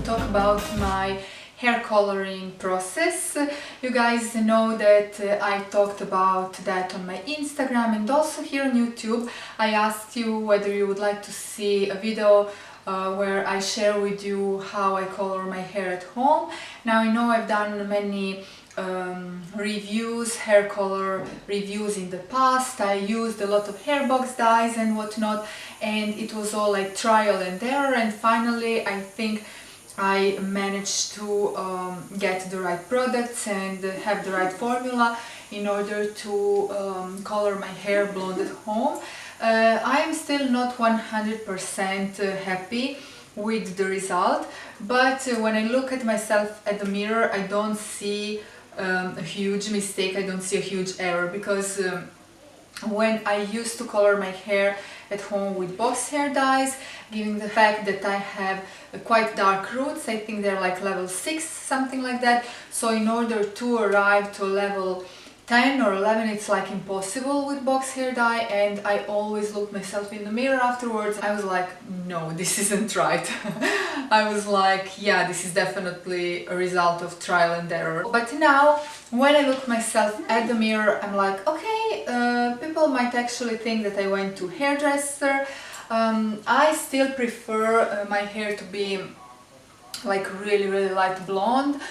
talk about my hair coloring process. You guys know that I talked about that on my Instagram and also here on YouTube. I asked you whether you would like to see a video where I share with you how I color my hair at home. Now I know I've done many reviews, hair color reviews in the past. I used a lot of hair box dyes and whatnot, and it was all like trial and error, and finally I think I managed to get the right products and have the right formula in order to color my hair blonde at home. I'm still not 100% happy with the result, but when I look at myself at the mirror, I don't see a huge mistake, I don't see a huge error, because when I used to color my hair at home with box hair dyes, given the fact that I have quite dark roots, I think they're like level 6, something like that, so in order to arrive to level 10 or 11 it's like impossible with box hair dye, and I always look myself in the mirror afterwards. I was like, no, this isn't right. I was like, yeah, this is definitely a result of trial and error. But now when I look myself at the mirror, I'm like, okay, people might actually think that I went to hairdresser. I still prefer my hair to be like really light blonde,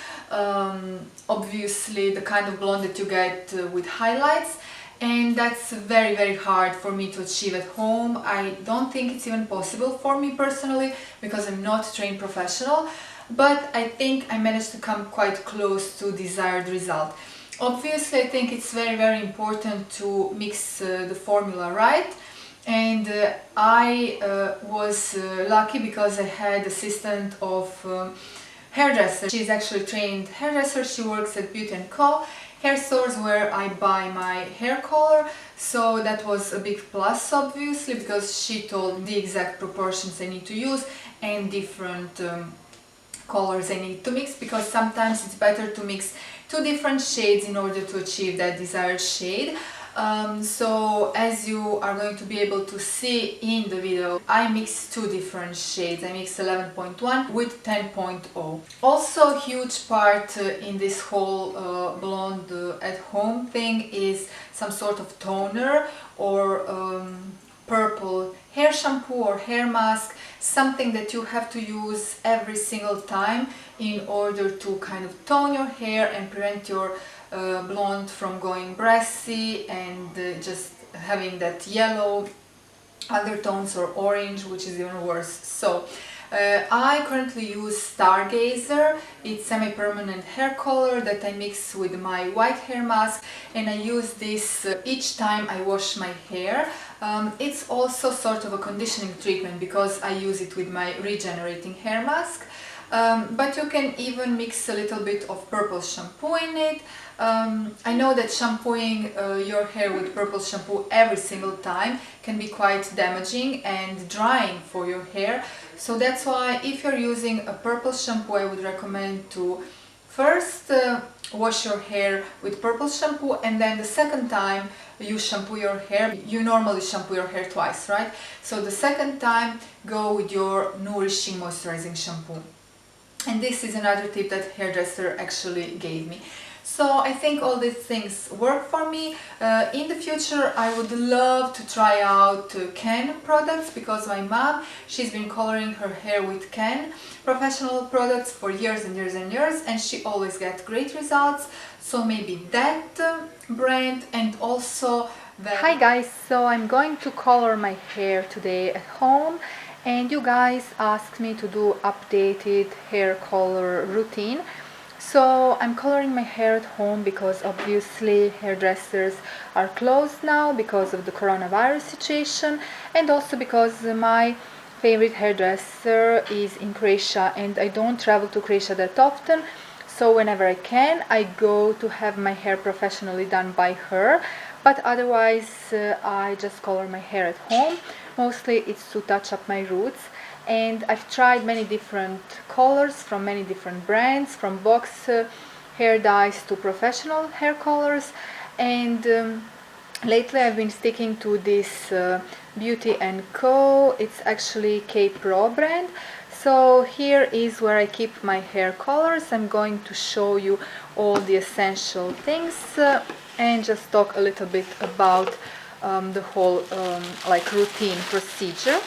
obviously the kind of blonde that you get with highlights, and that's very hard for me to achieve at home. I don't think it's even possible for me personally, because I'm not a trained professional, but I think I managed to come quite close to desired result. Obviously I think it's very important to mix the formula right, and I was lucky because I had assistant of hairdresser. She's actually trained hairdresser. She works at Beauty & Co. hair stores where I buy my hair color, so that was a big plus obviously, because she told the exact proportions I need to use and different colors I need to mix, because sometimes it's better to mix two different shades in order to achieve that desired shade. So as you are going to be able to see in the video, I mix two different shades. I mix 11.1 with 10.0. Also, a huge part in this whole blonde at home thing is some sort of toner or purple hair shampoo or hair mask, something that you have to use every single time in order to kind of tone your hair and prevent your blonde from going brassy and just having that yellow undertones or orange, which is even worse. So I currently use Stargazer. It's semi-permanent hair color that I mix with my white hair mask, and I use this each time I wash my hair. It's also sort of a conditioning treatment because I use it with my regenerating hair mask. But you can even mix a little bit of purple shampoo in it. I know that shampooing your hair with purple shampoo every single time can be quite damaging and drying for your hair. So that's why if you're using a purple shampoo, I would recommend to first wash your hair with purple shampoo, and then the second time you shampoo your hair. You normally shampoo your hair twice, right? So the second time go with your nourishing moisturizing shampoo. And this is another tip that hairdresser actually gave me. So I think all these things work for me. In the future I would love to try out Ken products, because my mom, she's been coloring her hair with Ken professional products for years and years, and she always gets great results. So maybe that brand, and also that... Hi guys, so I'm going to color my hair today at home, and you guys asked me to do updated hair color routine. So I'm coloring my hair at home because obviously hairdressers are closed now because of the coronavirus situation, and also because my favorite hairdresser is in Croatia and I don't travel to Croatia that often. So whenever I can, I go to have my hair professionally done by her, but otherwise I just color my hair at home. Mostly it's to touch up my roots, and I've tried many different colors from many different brands, from box hair dyes to professional hair colors, and lately I've been sticking to this Beauty & Co. It's actually Kay Pro brand. So here is where I keep my hair colors. I'm going to show you all the essential things and just talk a little bit about the whole like routine procedure.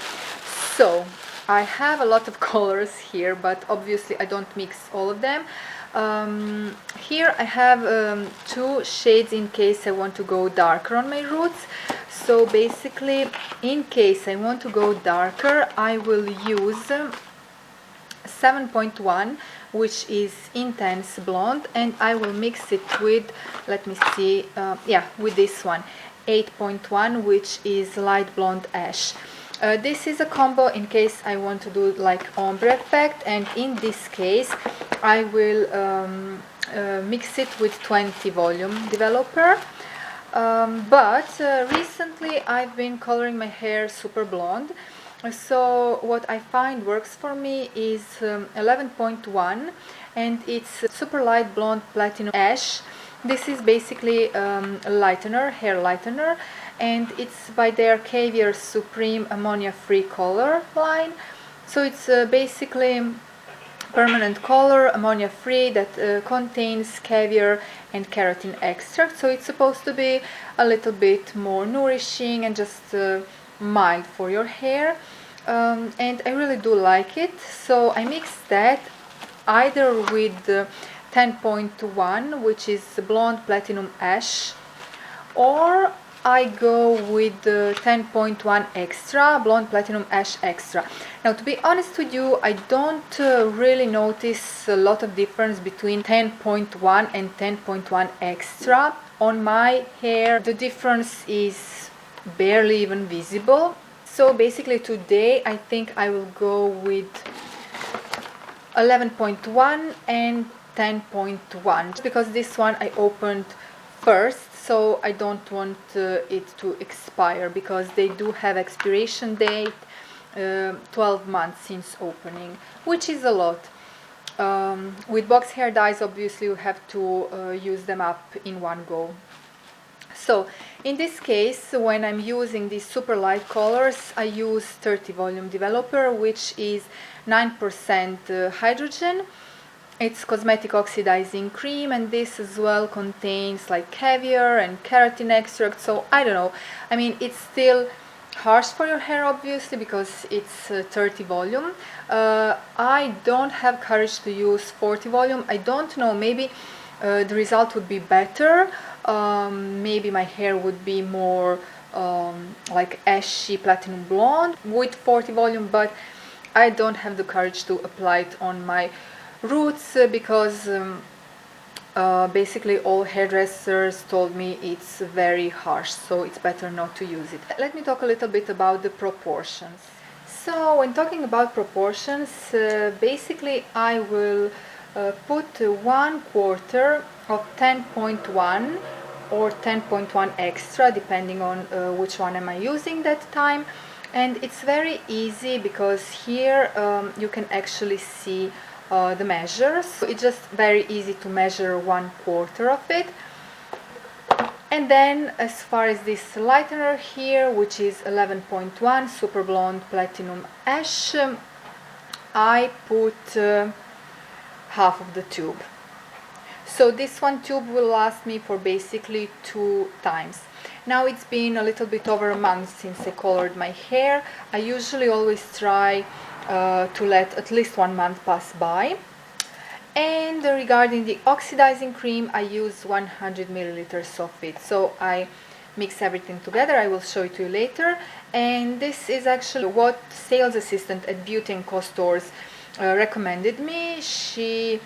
So I have a lot of colors here, but obviously I don't mix all of them. Here I have 2 shades in case I want to go darker on my roots. So basically, in case I want to go darker, I will use 7.1, which is intense blonde, and I will mix it with, let me see, yeah, with this one, 8.1, which is light blonde ash. This is a combo in case I want to do like ombre effect, and in this case I will mix it with 20 volume developer. But recently I've been coloring my hair super blonde, so what I find works for me is 11.1, and it's super light blonde platinum ash. This is basically a lightener, hair lightener, and it's by their Caviar Supreme ammonia free color line. So it's basically permanent color, ammonia free, that contains caviar and keratin extract, so it's supposed to be a little bit more nourishing and just mild for your hair, and I really do like it. So I mix that either with 10.1, which is blonde platinum ash, or I go with 10.1 extra, blonde platinum ash extra. Now, to be honest with you, I don't really notice a lot of difference between 10.1 and 10.1 extra. On my hair, the difference is barely even visible. So basically today, I think I will go with 11.1 and 10.1, because this one I opened first, so I don't want it to expire, because they do have expiration date 12 months since opening, which is a lot. With box hair dyes, obviously you have to use them up in one go. So in this case, when I'm using these super light colors, I use 30 volume developer, which is 9% hydrogen. It's cosmetic oxidizing cream, and this as well contains like caviar and keratin extract. So I don't know, I mean, it's still harsh for your hair obviously because it's 30 volume. I don't have courage to use 40 volume. I don't know, maybe the result would be better. Maybe my hair would be more like ashy platinum blonde with 40 volume, but I don't have the courage to apply it on my roots because basically all hairdressers told me it's very harsh, so it's better not to use it. Let me talk a little bit about the proportions. So when talking about proportions, basically I will put 1/4 of 10.1 or 10.1 extra, depending on which one am I using that time. And it's very easy because here you can actually see the measures. So it's just very easy to measure 1/4 of it. And then as far as this lightener here, which is 11.1 super blonde platinum ash, I put half of the tube. So this one tube will last me for basically 2 times. Now it's been a little bit over a month since I colored my hair. I usually always try to let at least 1 month pass by. And regarding the oxidizing cream, I use 100 milliliters of it. So I mix everything together. I will show it to you later. And this is actually what sales assistant at Beauty & Co stores recommended me. She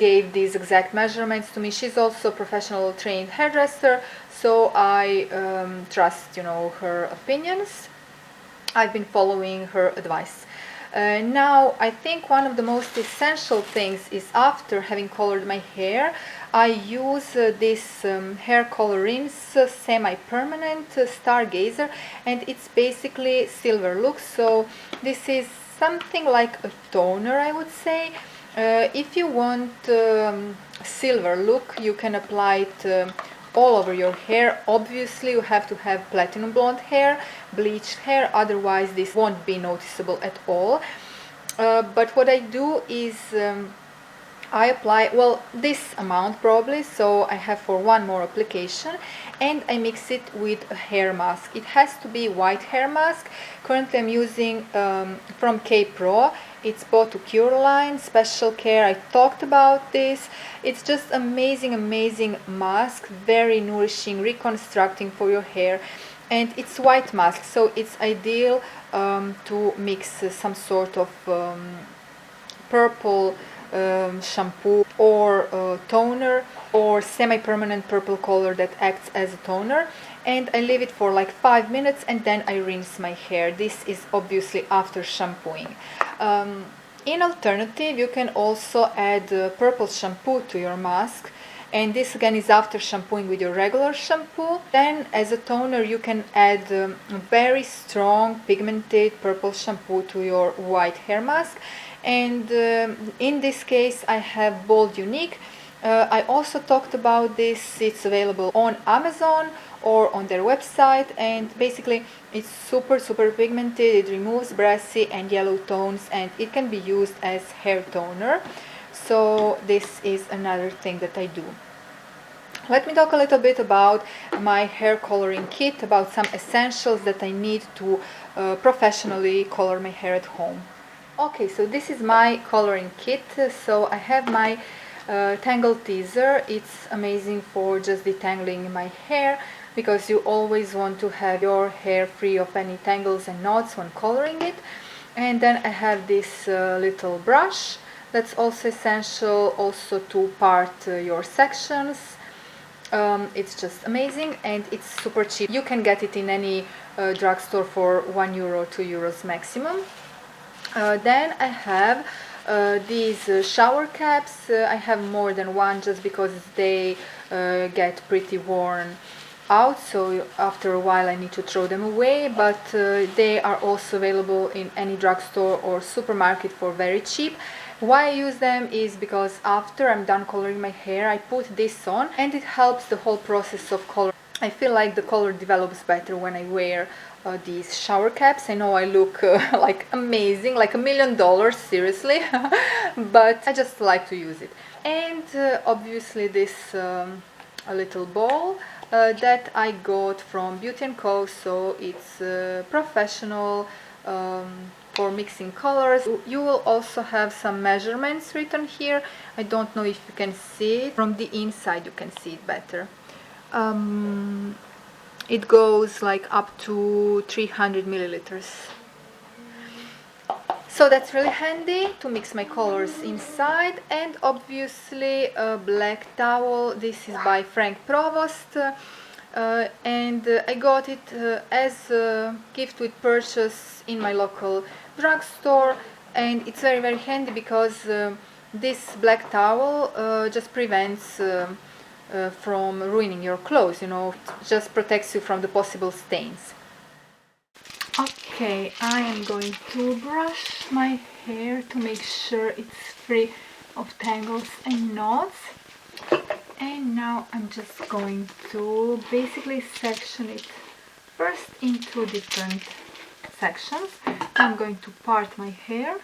gave these exact measurements to me. She's also a professional trained hairdresser, so I trust, you know, her opinions. I've been following her advice. Now I think one of the most essential things is, after having colored my hair, I use this hair color rinse semi-permanent Stargazer, and it's basically silver look. So this is something like a toner, I would say. If you want silver look, you can apply it all over your hair. Obviously you have to have platinum blonde hair, bleached hair, otherwise this won't be noticeable at all. But what I do is I apply, well, this amount probably, so I have for one more application, and I mix it with a hair mask. It has to be white hair mask. Currently I'm using from Kay Pro. It's Botu Cure line, special care. I talked about this. It's just amazing mask, very nourishing, reconstructing for your hair, and it's white mask, so it's ideal to mix some sort of purple shampoo or toner or semi-permanent purple color that acts as a toner, and I leave it for like 5 minutes and then I rinse my hair. This is obviously after shampooing. In alternative, you can also add purple shampoo to your mask, and this again is after shampooing with your regular shampoo. Then as a toner you can add very strong pigmented purple shampoo to your white hair mask, and in this case I have Bold Unique. I also talked about this. It's available on Amazon or on their website, and basically it's super pigmented. It removes brassy and yellow tones, and it can be used as hair toner. So this is another thing that I do. Let me talk a little bit about my hair coloring kit, about some essentials that I need to professionally color my hair at home. Okay, so this is my coloring kit. So I have my Tangle Teaser. It's amazing for just detangling my hair, because you always want to have your hair free of any tangles and knots when coloring it. And then I have this little brush. That's also essential, also to part your sections. It's just amazing, and it's super cheap. You can get it in any drugstore for €1, €2 maximum. Then I have these shower caps. I have more than one just because they get pretty worn out, so after a while I need to throw them away, but they are also available in any drugstore or supermarket for very cheap. Why I use them is because after I'm done coloring my hair, I put this on and it helps the whole process of color. I feel like the color develops better when I wear these shower caps. I know I look like amazing, like $1 million, seriously, but I just like to use it. And obviously this a little bowl that I got from Beauty & Co, so it's professional for mixing colors. You will also have some measurements written here. I don't know if you can see it. From the inside you can see it better. It goes like up to 300 milliliters. So that's really handy to mix my colors inside. And obviously a black towel. This is by Frank Provost. And I got it as a gift with purchase in my local drugstore, and it's very handy because this black towel just prevents from ruining your clothes, you know, just protects you from the possible stains. Okay, I am going to brush my hair to make sure it's free of tangles and knots. And now I'm just going to basically section it first into different sections. I'm going to part my hair.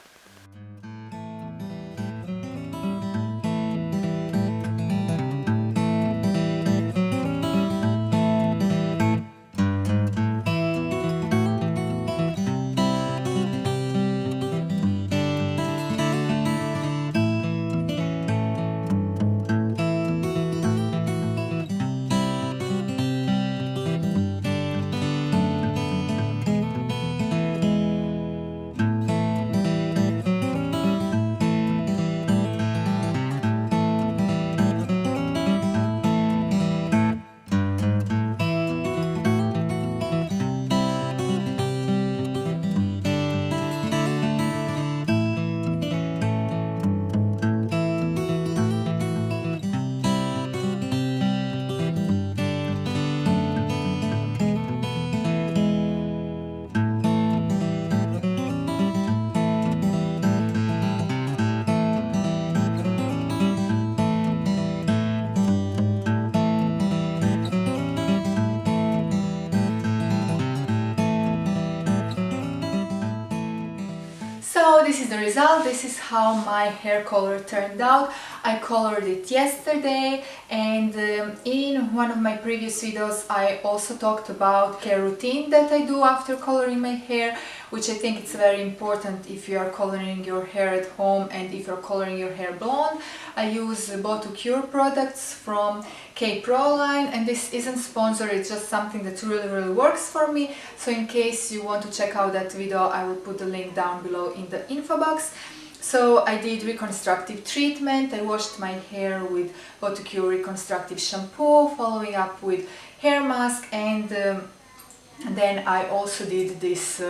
result. This is how my hair color turned out. I colored it yesterday, and in one of my previous videos I also talked about care routine that I do after coloring my hair, which I think it's very important if you are coloring your hair at home and if you're coloring your hair blonde. I use Botu Cure products from Kay Pro line, and this isn't sponsored, it's just something that really works for me. So in case you want to check out that video, I will put the link down below in the info box. So I did reconstructive treatment. I washed my hair with Botu Cure reconstructive shampoo, following up with hair mask, and then I also did this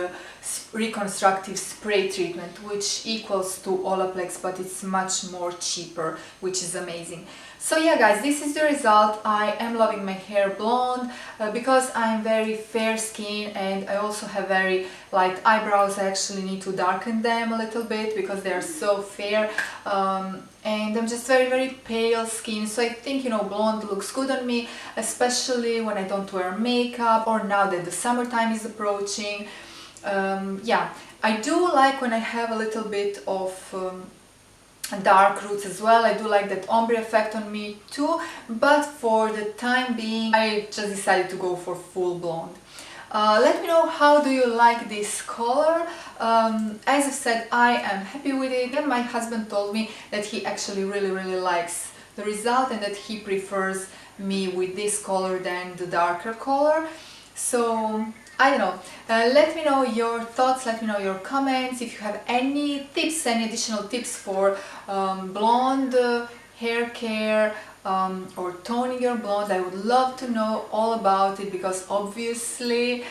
reconstructive spray treatment, which equals to Olaplex, but it's much more cheaper, which is amazing. So yeah guys, this is the result. I am loving my hair blonde because I'm very fair skin, and I also have very light eyebrows. I actually need to darken them a little bit because they are so fair, and I'm just very pale skin, so I think, you know, blonde looks good on me, especially when I don't wear makeup or now that the summertime is approaching. Yeah, I do like when I have a little bit of dark roots as well. I do like that ombre effect on me too, but for the time being I just decided to go for full blonde. Let me know, how do you like this color? As I said, I am happy with it, and my husband told me that he actually really likes the result and that he prefers me with this color than the darker color. So I don't know, let me know your thoughts, let me know your comments. If you have any tips, any additional tips for blonde hair care or toning your blonde, I would love to know all about it, because obviously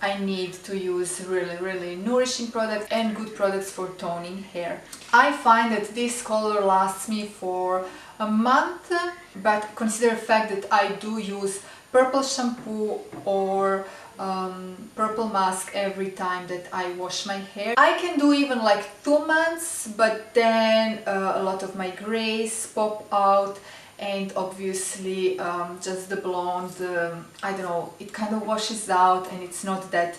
I need to use really nourishing products and good products for toning hair. I find that this color lasts me for a month, but consider the fact that I do use purple shampoo or purple mask every time that I wash my hair. I can do even like 2 months, but then a lot of my grays pop out, and obviously just the blonde, I don't know, it kind of washes out and it's not that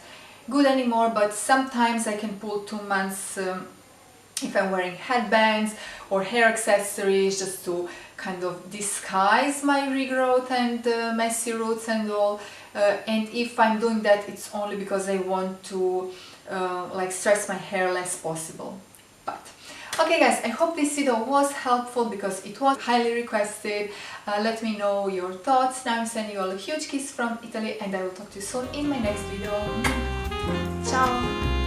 good anymore. But sometimes I can pull 2 months if I'm wearing headbands or hair accessories, just to kind of disguise my regrowth and messy roots and all. And if I'm doing that, it's only because I want to like stress my hair less possible. But okay guys, I hope this video was helpful because it was highly requested. Let me know your thoughts. Now I'm sending you all a huge kiss from Italy, and I will talk to you soon in my next video. Ciao!